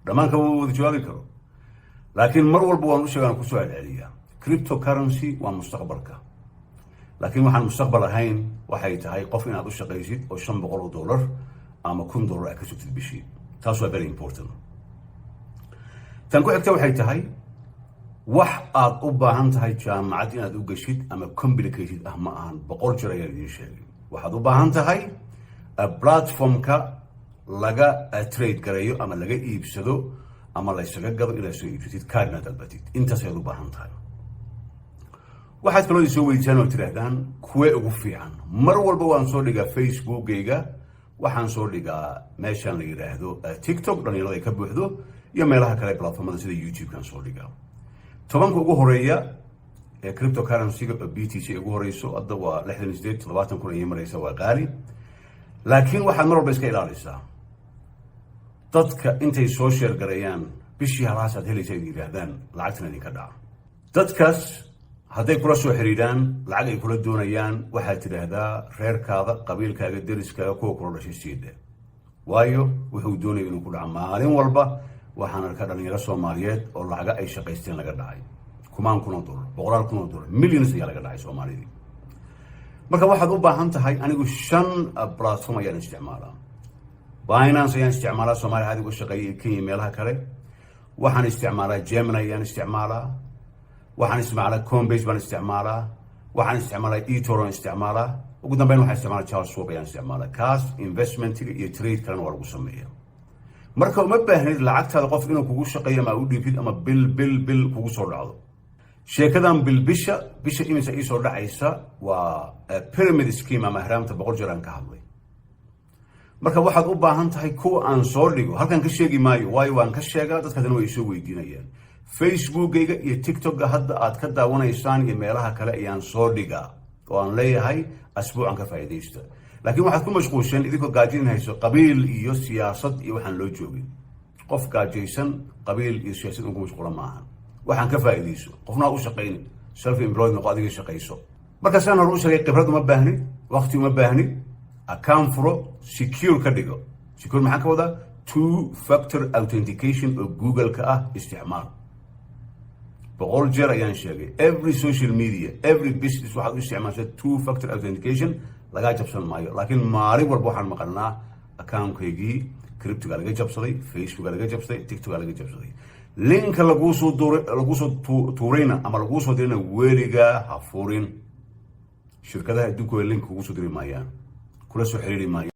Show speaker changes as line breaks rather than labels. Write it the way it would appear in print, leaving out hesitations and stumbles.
dhamaan ka wada jawaabi karo laakiin mar walba waan u sheegaan ku soo celceliyaa cryptocurrency waa mustaqbalka laakiin waxaan mustaqbal ahayn waxay tahay qof inaad u shaqaysid oo $500 ama $1,000 aad ka sugtid bishii taas waa very important tan ku xigta waxay tahay wax aad u baahan tahay jaamacad inaad u gashid ama complicated ah ma ahan 100 jeer ayaan idin sheegay waxaad u baahan tahay platformka laga trade gareeyo ama laga iibsado ama la isaga gado inaad soo iibsatid kaadna dalbatid intaas ayaad u baahan tahay waxaad kaloo isoo weydiisaan oo tirahdaan kuwee ugu fiican mar walba waan soo dhigaa facebookgayga waxaan soo dhigaa meeshaan la yidhaahdo tiktok dhalinyarada ay ka buuxdo iyo meelaha kale platformada sida youtube-kan soo dhigaa 10 ugu horeeya ee cryptocurrency-ga BTC ugu horeyso hadda waa 68 kun ay maraysa waa qaali laakiin waxaad mar walba iska ilaalisaa dadka intay soo share gareeyaan bishii halaas aad helaysa ay yiraahdaan lacagtan idinka dhaca dadkaas hadday kula soo xiriiraan lacag ay kula doonayaan waxaad tidhaahdaa reerkaada qabiilkaaga deriskaaga kuwa kula dhashay siida waayo wuxuu doonaya inuu ku dhaco maalin walba waxaan arkaa dhalinyaro Soomaaliyeed oo lacaga ay shaqaysteen laga dhacay kumaan kun oo dollar boqolaal kun oo dollar millions ayaa laga dhacay Soomaalida marka waxaad u baahan tahay anigu 5 platform ayaan isticmaalaa Binance ayaan isticmaalaa Soomaaliya hadi ugu shaqeeyay Kenya meelaha kale waxaan isticmaalaa Gemini ayaan isticmaalaa waxaan isticmaalaa Coinbase baan isticmaalaa waxaan isticmaalaa eToro isticmaalaa ugu dambeyn waxaan isticmaalaa Charles Schwab ayaan isticmaalaa kaas investment iyo trade kalena waa lagu sameeyaa marka uma baahnid lacagtaada qof inuu kugu shaqeeyo ama u dhiibid ama bil kugu soo dhacdo sheekadan bisha imisa ii soo dhacaysa waa pyramid scheme ama haraamta 100 jeer aan ka hadlay marka waxaad u baahan tahay kuwa aan soo dhigo halkan ka sheegi maayo waayo waan ka sheegaa dadkana way soo weydiinayaan facebookgayga iyo tiktokga hadda aad ka daawanaysaan iyo meelaha kale ayaan soo dhigaa oo aan leeyahay asbuucan ka faa'iideysta laakiin waxaad ku mashquulshan idinkoo gaajin hayso qabiil iyo siyaasad iyo waxaan loo joogin qof gaajaysan qabiil iyo siyaasad ugu mashquula maaha waxaan ka faa'iideyso qofna u shaqeyn self employed noqo adiga shaqeyso marka saan hore u sheegay khibrad uma baahnid waqti uma baahnid account furo secure ka dhigo secure maxaa ka wadaa 2-factor authentication oo google ka ah isticmaal 100 jeer ayaan sheegay every social media every business waxaad u isticmaashaa 2-factor authentication laga jabsan maayo laakiin maalin walba waxaan maqalnaa account-kaygii crypto-ga laga jabsaday facebook-ga laga jabsaday tiktok-ga laga jabsaday linka lagu soo tuurayna ama lagu soo dirayna weliga ha furin shirkadaha adduunka way link kugu soo diri maayaan kula soo xiriiri maayaan